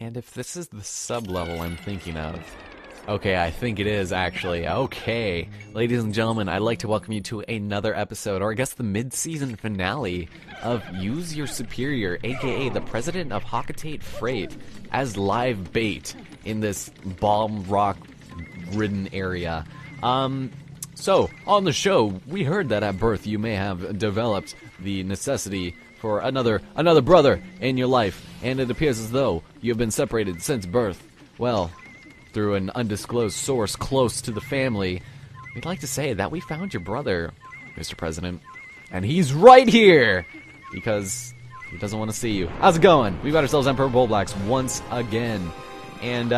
And if this is the sub-level I'm thinking of... Okay, I think it is, actually. Okay. Ladies and gentlemen, I'd like to welcome you to another episode, or I guess the mid-season finale of Use Your Superior, aka the President of Hockatate Freight, as live bait in this bomb rock-ridden area. So, on the show, we heard that at birth you may have developed the necessity for another brother in your life, and it appears as though you have been separated since birth. Well, through an undisclosed source close to the family, we'd like to say that we found your brother, Mr. President, and he's right here, because he doesn't want to see you. How's it going? We've got ourselves Emperor Bullblacks once again, and,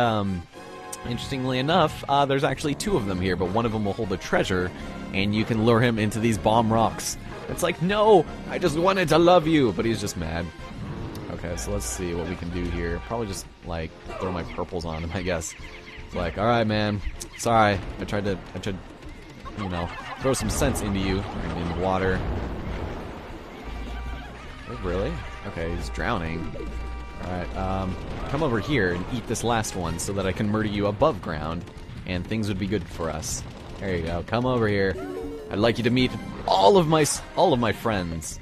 interestingly enough, there's actually two of them here, but one of them will hold a treasure, and you can lure him into these bomb rocks. It's like, no, I just wanted to love you, but he's just mad. Okay, so let's see what we can do here. Probably just, like, throw my purples on him, I guess. It's like, alright, man, sorry, I tried to, you know, throw some sense into you, in the water. Wait, really? Okay, he's drowning. Alright, come over here and eat this last one so that I can murder you above ground, and things would be good for us. There you go, come over here. I'd like you to meet all of my friends.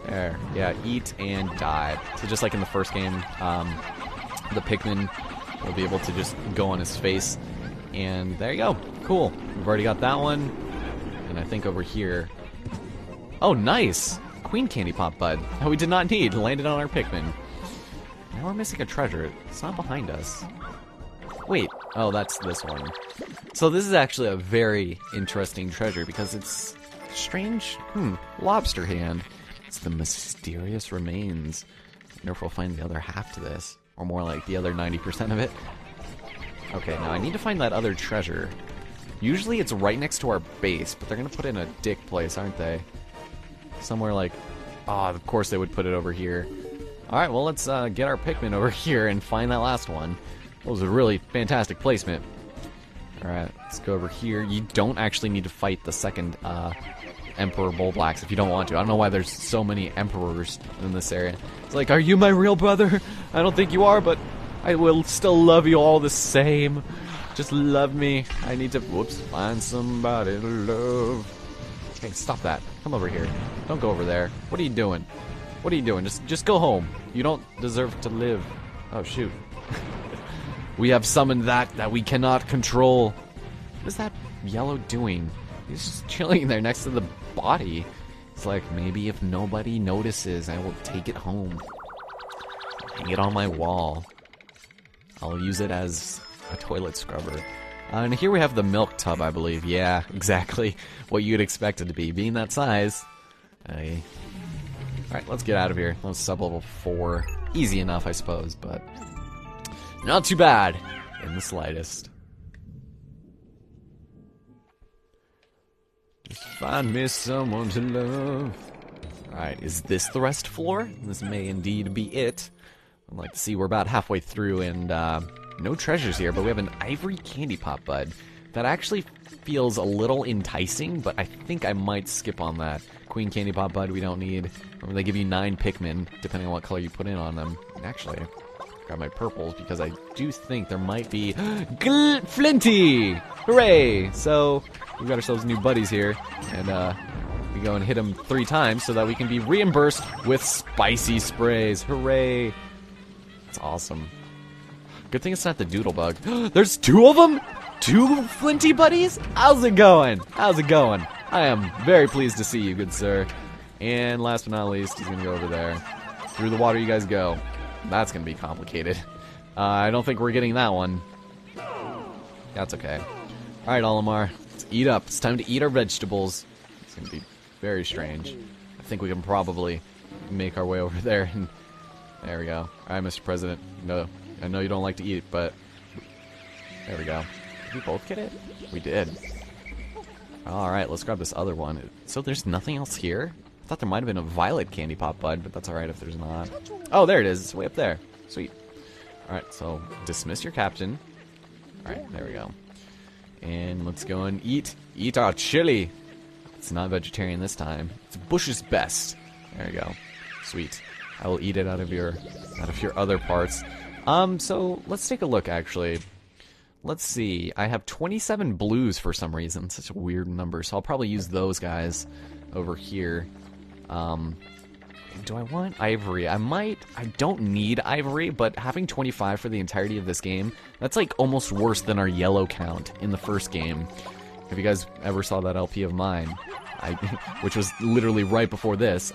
There, yeah, eat and die. So just like in the first game, the Pikmin will be able to just go on his face, and there you go. Cool. We've already got that one, and I think over here. Oh, nice! Queen Candy Pop Bud. Oh, we did not need. Landed on our Pikmin. Now we're missing a treasure. It's not behind us. Wait. Oh, that's this one. So this is actually a very interesting treasure because it's strange. Lobster hand. It's the mysterious remains. I wonder if we'll find the other half to this. Or more like the other 90% of it. Okay, now I need to find that other treasure. Usually it's right next to our base, but they're going to put it in a dick place, aren't they? Somewhere like... Oh, of course they would put it over here. Alright, well let's get our Pikmin over here and find that last one. That was a really fantastic placement. Alright, let's go over here. You don't actually need to fight the second Emperor Bullblacks if you don't want to. I don't know why there's so many Emperors in this area. It's like, are you my real brother? I don't think you are, but I will still love you all the same. Just love me. I need to, whoops, find somebody to love. Okay, stop that. Come over here. Don't go over there. What are you doing? What are you doing? Just go home. You don't deserve to live. Oh, shoot. We have summoned that we cannot control. What is that yellow doing? He's just chilling there next to the body. It's like, maybe if nobody notices, I will take it home. Hang it on my wall. I'll use it as a toilet scrubber. And here we have the milk tub, I believe. Yeah, exactly what you'd expect it to be. Being that size. Alright, let's get out of here. That was sub-level 4. Easy enough, I suppose, but not too bad in the slightest. Just find me someone to love. Alright, is this the rest floor? This may indeed be it. I'd like to see we're about halfway through, and no treasures here, but we have an ivory candy pop bud. That actually feels a little enticing, but I think I might skip on that. Queen candy pop bud we don't need. Remember, they give you 9 Pikmin, depending on what color you put in on them. And actually, grab my purples, because I do think there might be Flinty! Hooray! So, we've got ourselves new buddies here, and we go and hit them 3 times so that we can be reimbursed with spicy sprays. Hooray! That's awesome. Good thing it's not the Doodlebug. There's 2 of them? 2 Flinty buddies? How's it going? How's it going? I am very pleased to see you, good sir. And last but not least, he's gonna go over there. Through the water you guys go. That's gonna be complicated. I don't think we're getting that one. That's okay. Alright, Olimar. Let's eat up. It's time to eat our vegetables. It's gonna be very strange. I think we can probably make our way over there. And there we go. Alright, Mr. President. No, I know you don't like to eat, but there we go. Did we both get it? We did. Alright, let's grab this other one. So there's nothing else here? I thought there might have been a violet candy pop bud, but that's alright if there's not. Oh, there it is. It's way up there. Sweet. Alright, so dismiss your captain. Alright, there we go. And let's go and eat our chili. It's not vegetarian this time. It's Bush's best. There you go. Sweet. I will eat it out of your other parts. So let's take a look, actually. Let's see. I have 27 blues for some reason. Such a weird number, so I'll probably use those guys over here. Do I want ivory? I don't need ivory, but having 25 for the entirety of this game, that's like almost worse than our yellow count in the first game. If you guys ever saw that LP of mine, which was literally right before this,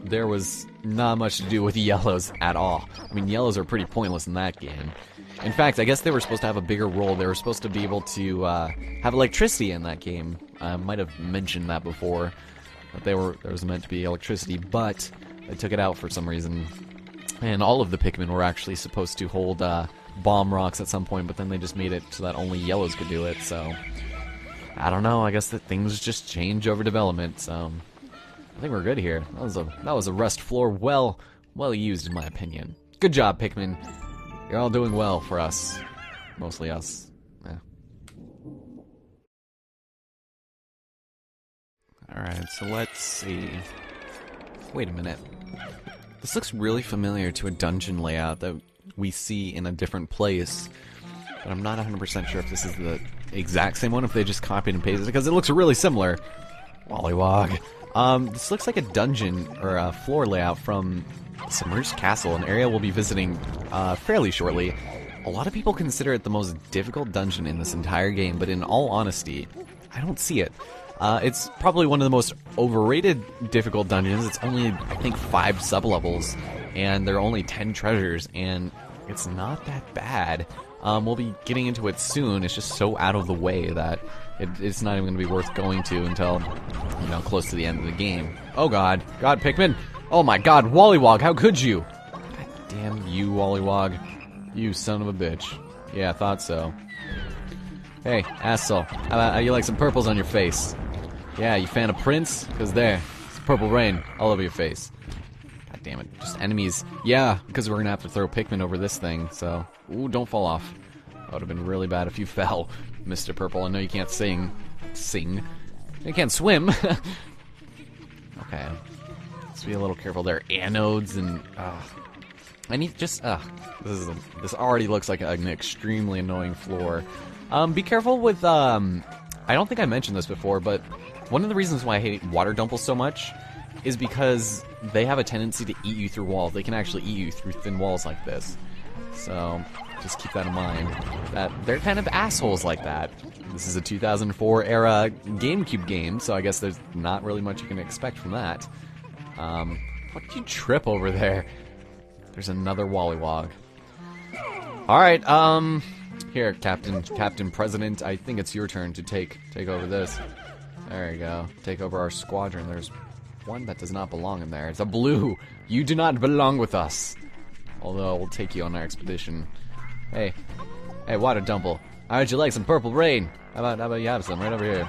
there was not much to do with yellows at all. I mean, yellows are pretty pointless in that game. In fact, I guess they were supposed to have a bigger role. They were supposed to be able to have electricity in that game. I might have mentioned that before, that there was meant to be electricity, but they took it out for some reason. And all of the Pikmin were actually supposed to hold bomb rocks at some point, but then they just made it so that only yellows could do it, so I don't know, I guess that things just change over development, so I think we're good here. That was a rust floor well used in my opinion. Good job, Pikmin. You're all doing well for us. Mostly us. Yeah. Alright, so let's see. Wait a minute. This looks really familiar to a dungeon layout that we see in a different place. But I'm not 100% sure if this is the exact same one, if they just copied and pasted it, because it looks really similar. Wollywog. This looks like a dungeon, or a floor layout from Submerged Castle, an area we'll be visiting fairly shortly. A lot of people consider it the most difficult dungeon in this entire game, but in all honesty, I don't see it. It's probably one of the most overrated difficult dungeons. It's only, I think, 5 sublevels, and there are only 10 treasures, and it's not that bad. We'll be getting into it soon. It's just so out of the way that it's not even going to be worth going to until, you know, close to the end of the game. Oh god. God, Pikmin! Oh my god, Wollywog, how could you? God damn you, Wollywog. You son of a bitch. Yeah, I thought so. Hey, asshole. How about you like some purples on your face? Yeah, you fan of Prince? Because there, it's purple rain all over your face. God damn it. Just enemies. Yeah, because we're going to have to throw Pikmin over this thing, so... Ooh, don't fall off. That would have been really bad if you fell, Mr. Purple. I know you can't sing. You can't swim. Okay. Let's be a little careful there. Anodes and... I need just... this already looks like an extremely annoying floor. Be careful with... I don't think I mentioned this before, but one of the reasons why I hate water dumples so much is because they have a tendency to eat you through walls. They can actually eat you through thin walls like this. So, just keep that in mind. That they're kind of assholes like that. This is a 2004 era GameCube game, so I guess there's not really much you can expect from that. What did you trip over there? There's another Wollywog. Alright, here, Captain President, I think it's your turn to take over this. There you go. Take over our squadron. There's one that does not belong in there. It's a blue. You do not belong with us. Although, we'll take you on our expedition. Hey, Water Dumple. How'd you like some purple rain? How about you have some right over here?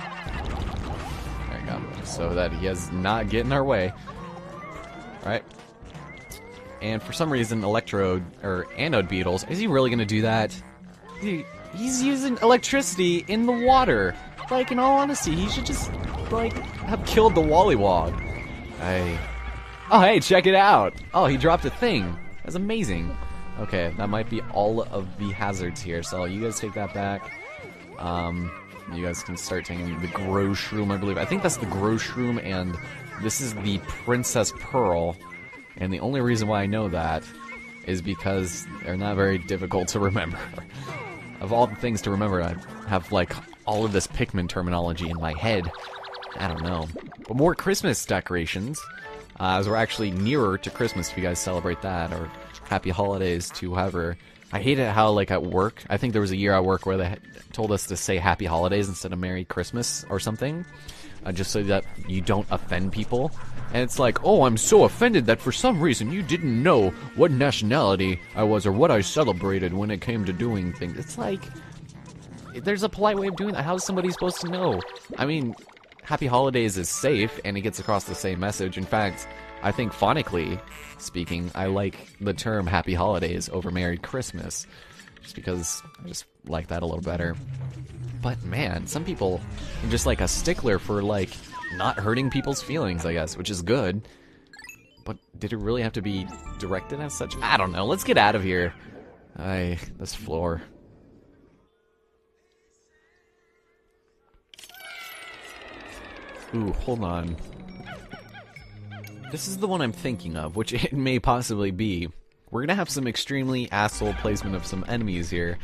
There you go. So that he has not get in our way. Alright. And for some reason, anode beetles, is he really gonna do that? He's using electricity in the water. Like, in all honesty, he should just, like, have killed the Wollywog. Oh, hey, check it out! Oh, he dropped a thing. That's amazing. Okay, that might be all of the hazards here, so you guys take that back. You guys can start taking the Grow Shroom, I believe. I think that's the Grow Shroom, and this is the Princess Pearl. And the only reason why I know that is because they're not very difficult to remember. Of all the things to remember, I have, like, all of this Pikmin terminology in my head. I don't know. But more Christmas decorations, as we're actually nearer to Christmas if you guys celebrate that, or Happy Holidays to whoever. I hate it how, like, at work, I think there was a year at work where they told us to say Happy Holidays instead of Merry Christmas or something, just so that you don't offend people. And it's like, oh, I'm so offended that for some reason you didn't know what nationality I was or what I celebrated when it came to doing things. It's like, there's a polite way of doing that. How is somebody supposed to know? I mean, Happy Holidays is safe, and it gets across the same message. In fact, I think phonically speaking, I like the term Happy Holidays over Merry Christmas, just because I just like that a little better. But man, some people are just like a stickler for, like, not hurting people's feelings, I guess, which is good. But did it really have to be directed as such? I don't know. Let's get out of here. This floor. Ooh, hold on. This is the one I'm thinking of, which it may possibly be. We're gonna have some extremely asshole placement of some enemies here.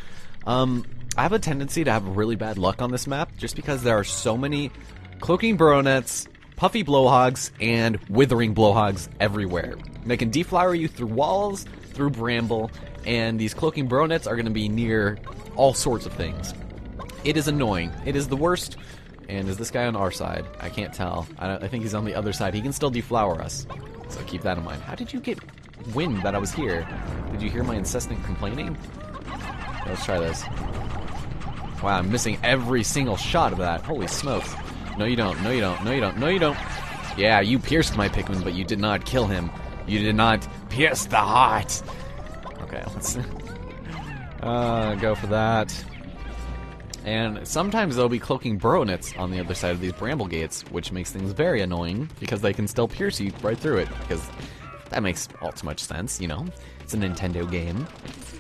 I have a tendency to have really bad luck on this map, just because there are so many cloaking baronets, puffy blowhogs, and withering blowhogs everywhere. They can deflower you through walls, through bramble, and these cloaking baronets are gonna be near all sorts of things. It is annoying. It is the worst. And is this guy on our side? I can't tell. I think he's on the other side. He can still deflower us. So keep that in mind. How did you get wind that I was here? Did you hear my incessant complaining? Let's try this. Wow, I'm missing every single shot of that. Holy smokes. No, you don't. No, you don't. No, you don't. No, you don't. Yeah, you pierced my Pikmin, but you did not kill him. You did not pierce the heart. Okay, let's go for that. And sometimes there'll be cloaking baronets on the other side of these bramble gates, which makes things very annoying, because they can still pierce you right through it, because that makes all too much sense, you know? It's a Nintendo game.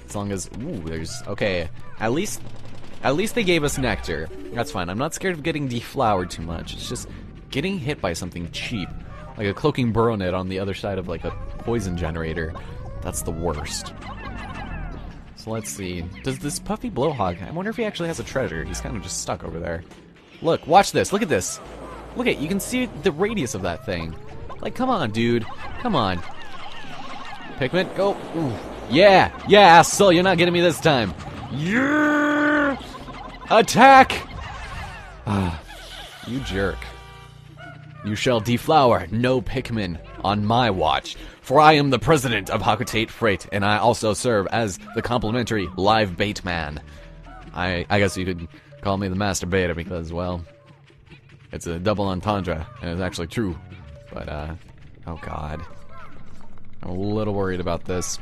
As long as, ooh, there's, okay, at least they gave us nectar. That's fine. I'm not scared of getting deflowered too much. It's just getting hit by something cheap, like a cloaking baronet on the other side of, like, a poison generator. That's the worst. So let's see. Does this puffy blowhog... I wonder if he actually has a treasure. He's kind of just stuck over there. Look, watch this. Look at this. Look at, you can see the radius of that thing. Like, come on, dude. Come on. Pikmin, go. Ooh. Yeah, yeah, asshole. You're not getting me this time. Yeah! Attack! Ah, you jerk. You shall deflower no Pikmin on my watch. For I am the president of Psychotic Freight, and I also serve as the complimentary live bait man. I guess you could call me the master baiter because, well, it's a double entendre, and it's actually true. But, oh god. I'm a little worried about this.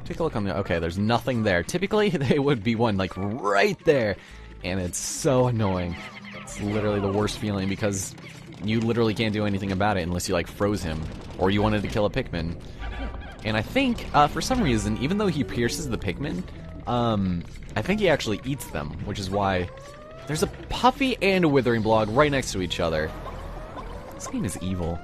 Take a look on the... Okay, there's nothing there. Typically, they would be one, like, right there. And it's so annoying. It's literally the worst feeling because you literally can't do anything about it unless you, like, froze him. Or you wanted to kill a Pikmin. And I think, for some reason, even though he pierces the Pikmin, I think he actually eats them, which is why there's a puffy and a withering blog right next to each other. This game is evil.